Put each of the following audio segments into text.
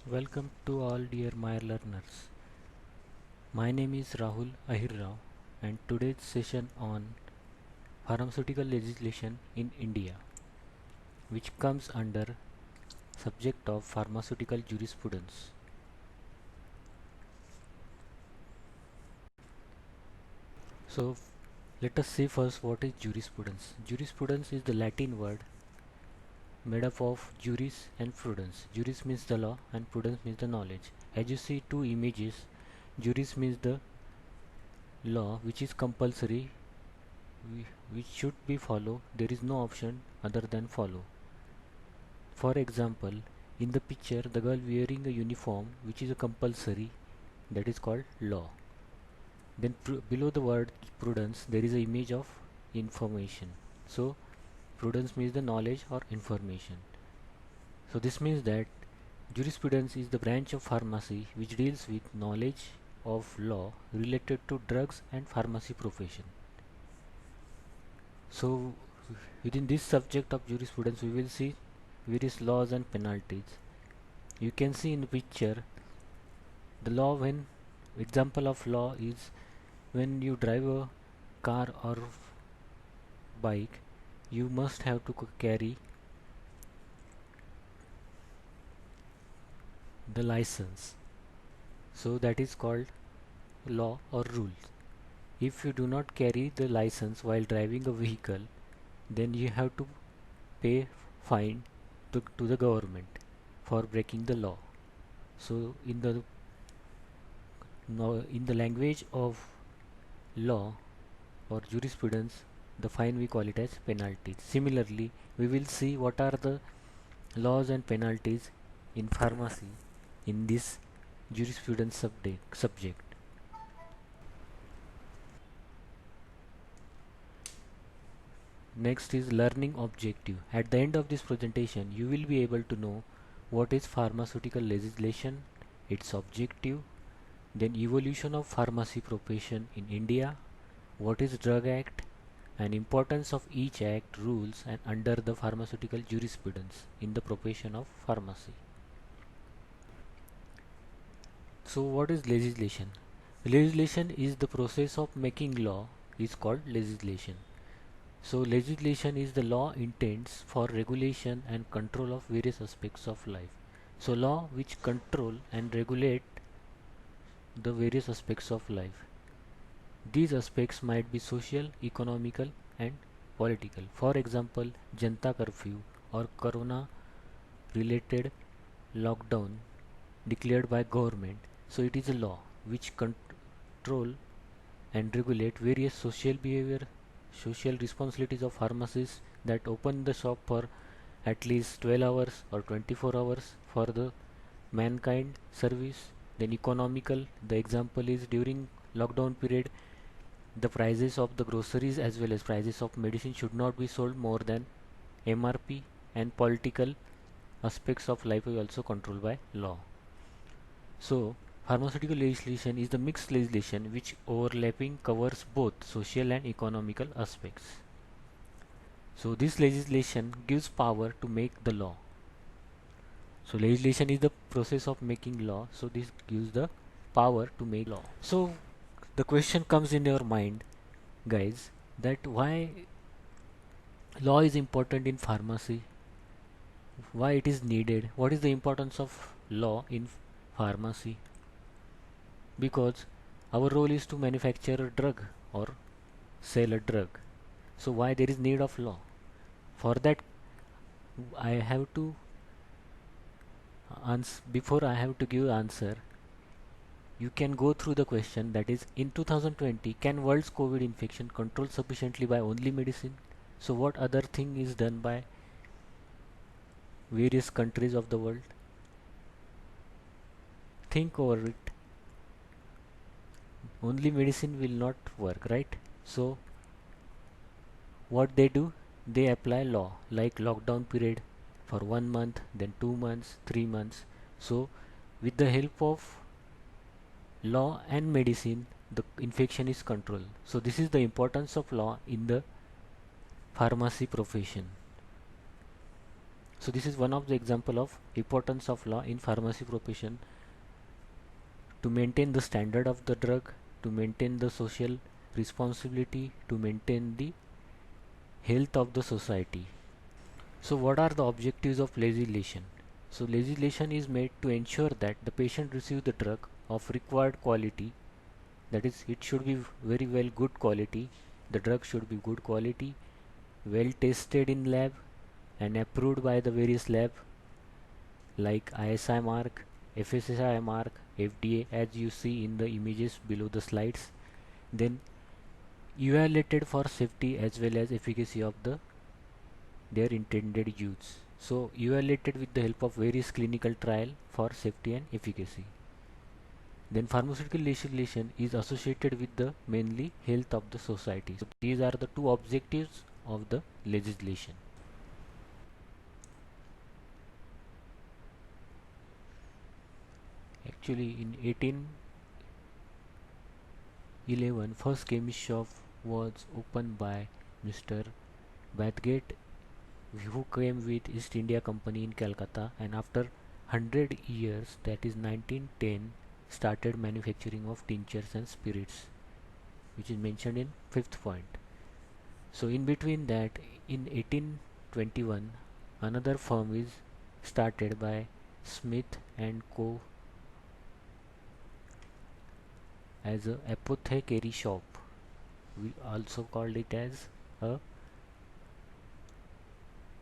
Welcome to all dear Maya learners. My name is Rahul Ahir Rao and today's session on pharmaceutical legislation in India, which comes under subject of pharmaceutical jurisprudence. So let us see first what is jurisprudence. Jurisprudence is the Latin word made up of juris and prudence. Juris means the law and prudence means the knowledge. As you see two images, juris means the law which is compulsory, which should be followed. There is no option other than follow. For example, in the picture the girl wearing a uniform which is a compulsory, that is called law. Then below the word prudence there is an image of information. So prudence means the knowledge or information. So this means that jurisprudence is the branch of pharmacy which deals with knowledge of law related to drugs and pharmacy profession. So within this subject of jurisprudence we will see various laws and penalties. You can see in the picture the law. When example of law is when you drive a car or bike, you must have to carry the license. So that is called law or rules. If you do not carry the license while driving a vehicle, then you have to pay fine to the government for breaking the law. So in the language of law or jurisprudence, the fine we call it as penalties. Similarly, we will see what are the laws and penalties in pharmacy in this jurisprudence subject. Next is learning objective. At the end of this presentation, you will be able to know what is pharmaceutical legislation, its objective, then evolution of pharmacy profession in India, what is drug act, and importance of each act, rules and under the pharmaceutical jurisprudence in the profession of pharmacy. So what is legislation? Legislation is the process of making law, is called legislation. So legislation is the law intents for regulation and control of various aspects of life. So law which control and regulate the various aspects of life. These aspects might be social, economical and political. For example, Janta curfew or corona related lockdown declared by government. So it is a law which control and regulate various social behavior, social responsibilities of pharmacists that open the shop for at least 12 hours or 24 hours for the mankind service. Then economical, the example is during lockdown period the prices of the groceries as well as prices of medicine should not be sold more than MRP. And political aspects of life are also controlled by law. So pharmaceutical legislation is the mixed legislation which overlapping covers both social and economical aspects. So this legislation gives power to make the law. So legislation is the process of making law. So this gives the power to make law. So the question comes in your mind, guys, that why law is important in pharmacy, why it is needed, what is the importance of law in pharmacy? Because our role is to manufacture a drug or sell a drug. So why there is need of law? For that I have to answer. Before I have to give answer, you can go through the question, that is, in 2020 can world's COVID infection control sufficiently by only medicine? So what other thing is done by various countries of the world? Think over it. Only medicine will not work, right? So what they do, they apply law like lockdown period for 1 month, then 2 months, 3 months. So with the help of law and medicine the infection is controlled. So this is the importance of law in the pharmacy profession. So this is one of the example of importance of law in pharmacy profession, to maintain the standard of the drug, to maintain the social responsibility, to maintain the health of the society. So what are the objectives of legislation? So legislation is made to ensure that the patient receives the drug of required quality, that is it should be very well good quality, the drug should be good quality, well tested in lab and approved by the various lab like ISI mark, FSSAI mark, FDA, as you see in the images below the slides, then evaluated for safety as well as efficacy of their intended use. So evaluated with the help of various clinical trial for safety and efficacy. Then pharmaceutical legislation is associated with the mainly health of the society. So these are the two objectives of the legislation. Actually in 1811 first chemist shop was opened by Mr. Bathgate, who came with East India Company in Calcutta, and after 100 years, that is 1910, started manufacturing of tinctures and spirits, which is mentioned in fifth point. So in between that, in 1821, another firm is started by Smith and Co. as a apothecary shop. We also called it as a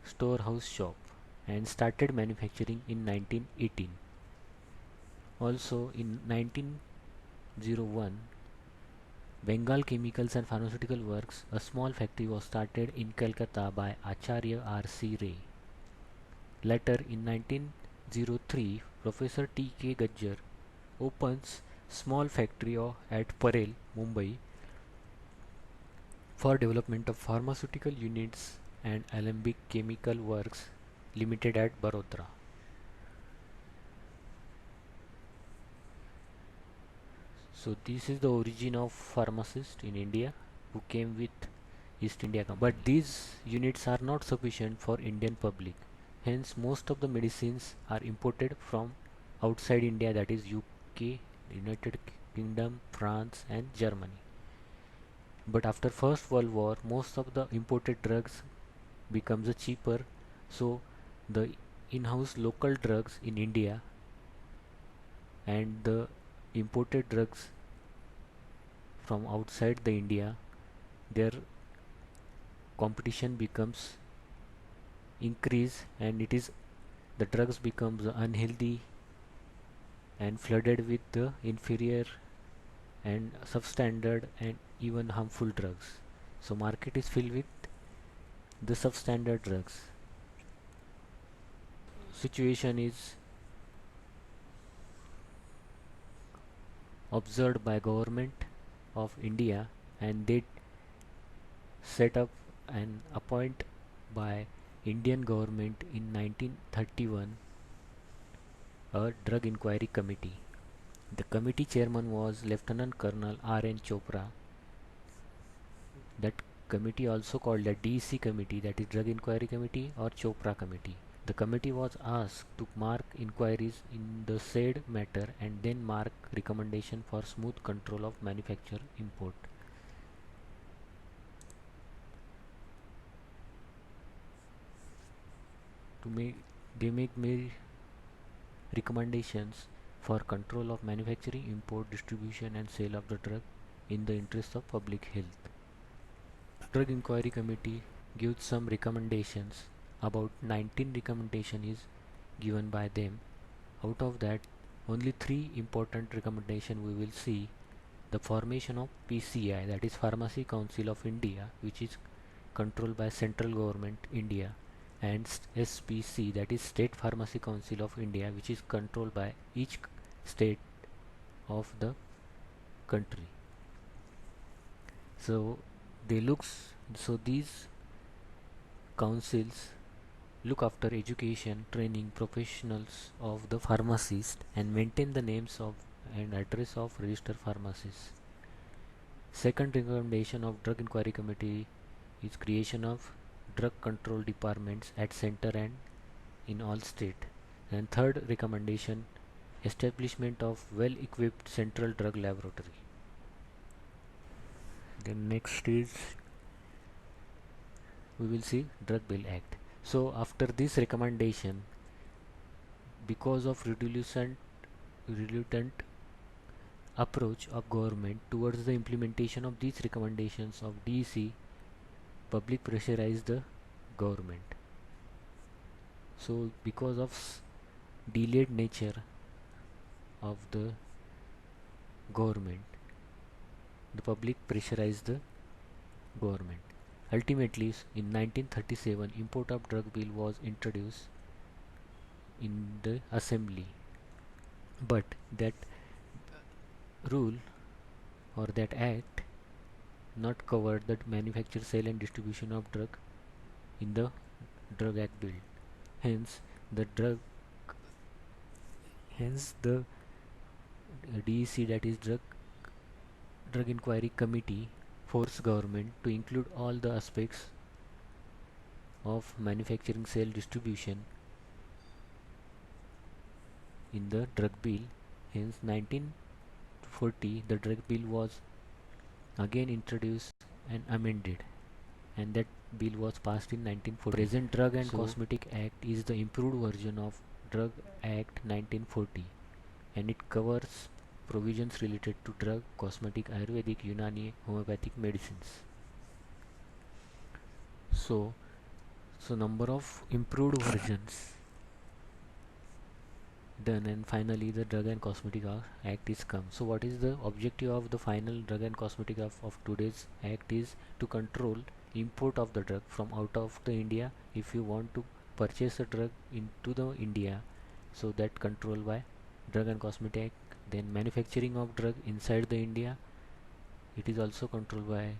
storehouse shop, and started manufacturing in 1918. Also in 1901, Bengal Chemicals and Pharmaceutical Works, a small factory, was started in Calcutta by Acharya R.C. Ray. Later in 1903, Professor T.K. Gajjar opens small factory at Parel, Mumbai, for development of pharmaceutical units, and Alembic Chemical Works Limited at Baroda. So this is the origin of pharmacist in India, who came with East India Company. But these units are not sufficient for Indian public. Hence most of the medicines are imported from outside India, that is UK, United Kingdom, France and Germany. But after First World War, most of the imported drugs becomes cheaper, so the in-house local drugs in India and the imported drugs from outside the India, their competition becomes increase, and it is the drugs becomes unhealthy and flooded with the inferior and substandard and even harmful drugs. So market is filled with the substandard drugs. Situation is observed by government of India, and they set up and appoint by Indian government in 1931 a drug inquiry committee. The committee chairman was Lieutenant Colonel R.N. Chopra. That committee also called the DEC committee, that is Drug Inquiry Committee or Chopra committee. The committee was asked to mark inquiries in the said matter and then mark recommendation for smooth control of manufacture import. To make they make recommendations for control of manufacturing, import, distribution and sale of the drug in the interest of public health. Drug Inquiry Committee gives some recommendations. About 19 recommendation is given by them. Out of that, only 3 important recommendation we will see. The formation of PCI, that is Pharmacy Council of India, which is controlled by central government India, and SPC, that is State Pharmacy Council of India, which is controlled by each state of the country. So these councils look after education, training professionals of the pharmacist and maintain the names of and address of registered pharmacists. Second recommendation of Drug Inquiry Committee is creation of drug control departments at center and in all state. And third recommendation, establishment of well-equipped central drug laboratory. Then next is we will see Drug Bill Act. So after this recommendation, because of reluctant approach of government towards the implementation of these recommendations of DEC, public pressurized the government. So because of delayed nature of the government, the public pressurized the government. Ultimately, in 1937, import of drug bill was introduced in the assembly, but that rule or that act not covered the manufacture, sale and distribution of drug in the drug act bill. Hence, the DEC, that is Drug Inquiry Committee, forced government to include all the aspects of manufacturing, sale, distribution in the drug bill. Hence, 1940 the drug bill was again introduced and amended, and that bill was passed in 1940. Present Drug and Cosmetic Act is the improved version of Drug Act 1940, and it covers provisions related to drug, cosmetic, Ayurvedic, Unani, homeopathic medicines. So number of improved versions done, and finally the Drug and Cosmetic Act is come. So what is the objective of the final Drug and Cosmetic of today's act is to control import of the drug from out of the India. If you want to purchase a drug into the India, so that control by Drug and Cosmetic Act. Then manufacturing of drug inside the India, it is also controlled by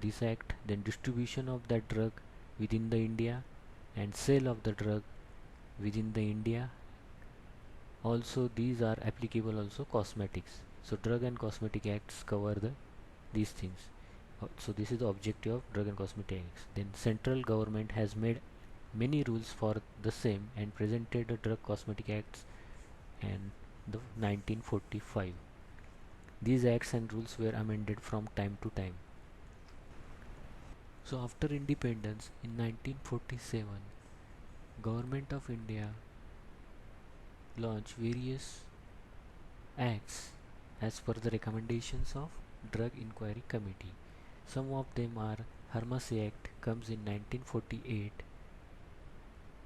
this act. Then distribution of that drug within the India and sale of the drug within the India. Also these are applicable also cosmetics. So Drug and Cosmetic Acts cover these things. So this is the objective of Drug and Cosmetic Acts. Then central government has made many rules for the same and presented the Drug Cosmetic Acts and the 1945. These acts and rules were amended from time to time. So after independence in 1947, Government of India launched various acts as per the recommendations of Drug Inquiry Committee. Some of them are Pharmacy Act comes in 1948.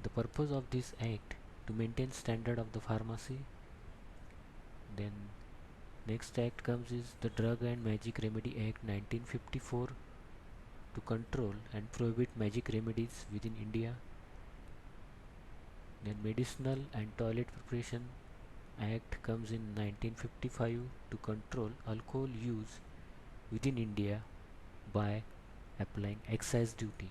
The purpose of this act to maintain standard of the pharmacy. Then next act comes is the Drug and Magic Remedy Act 1954 to control and prohibit magic remedies within India. Then Medicinal and Toilet Preparation Act comes in 1955 to control alcohol use within India by applying excise duty.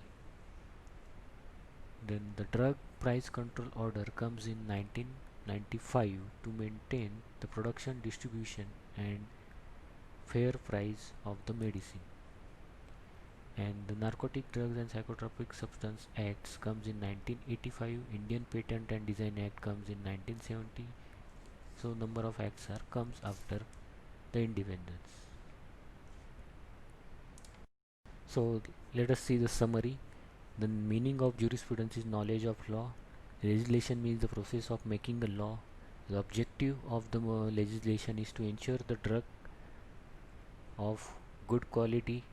Then the Drug Price Control Order comes in 1995 to maintain the production, distribution and fair price of the medicine. And the Narcotic Drugs and Psychotropic Substance Acts comes in 1985. Indian Patent and Design Act comes in 1970. So number of acts comes after the independence. So let us see the summary. The meaning of jurisprudence is knowledge of law. Legislation means the process of making a law. The objective of the legislation is to ensure the drug of good quality,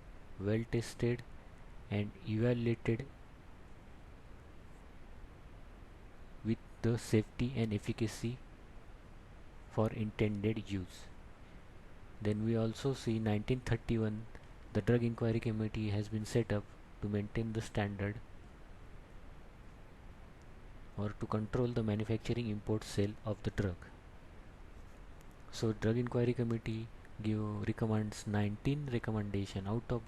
well tested and evaluated with the safety and efficacy for intended use. Then we also see 1931 the Drug Inquiry Committee has been set up to maintain the standard or to control the manufacturing, import, sale of the drug. So Drug Inquiry Committee recommends 19 recommendations. Out of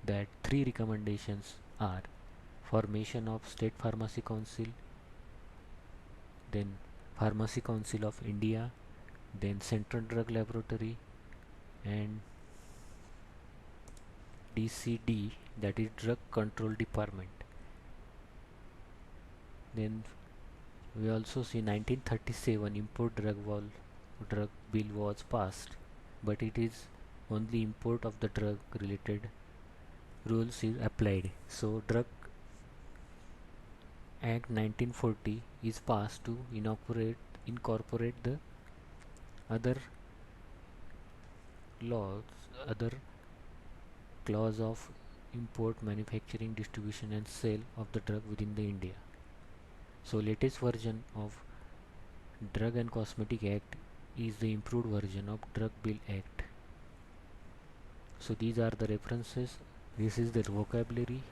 that 3 recommendations are formation of State Pharmacy Council, then Pharmacy Council of India, then Central Drug Laboratory and DCD, that is Drug Control Department. Then We also see 1937 import drug bill was passed, but it is only import of the drug related rules is applied. So Drug Act 1940 is passed to incorporate the other laws, other clause of import, manufacturing, distribution and sale of the drug within the India. So latest version of Drug and Cosmetic Act is the improved version of Drug Bill Act. So these are the references. This is the vocabulary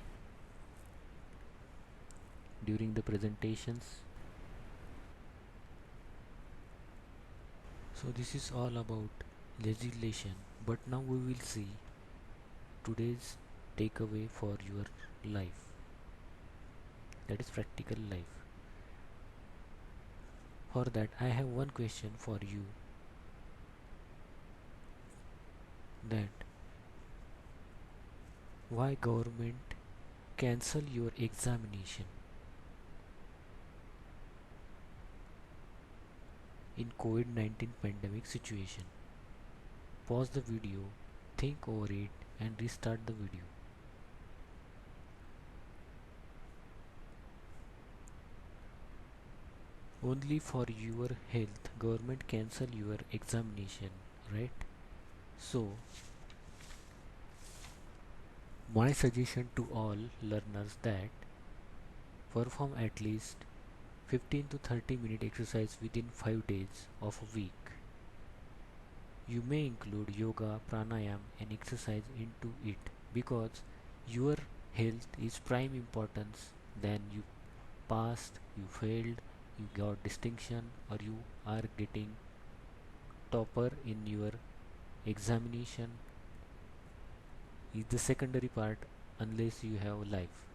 during the presentations. So this is all about legislation, but now we will see today's takeaway for your life, that is practical life. For that I have one question for you, that why government cancel your examination in COVID-19 pandemic situation? Pause the video, think over it and restart the video. Only for your health government cancel your examination, right? So my suggestion to all learners that perform at least 15 to 30-minute exercise within 5 days of a week. You may include yoga, pranayam and exercise into it, because your health is prime importance than you passed, you failed, you got distinction or you are getting topper in your examination is the secondary part unless you have life.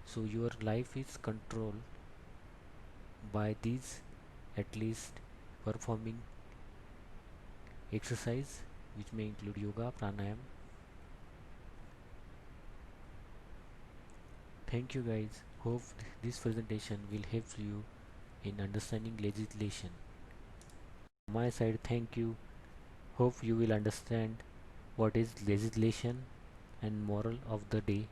So your life is controlled by these, at least performing exercise which may include yoga, pranayam. Thank you guys. Hope this presentation will help you in understanding legislation. On my side, thank you. Hope you will understand what is legislation and moral of the day.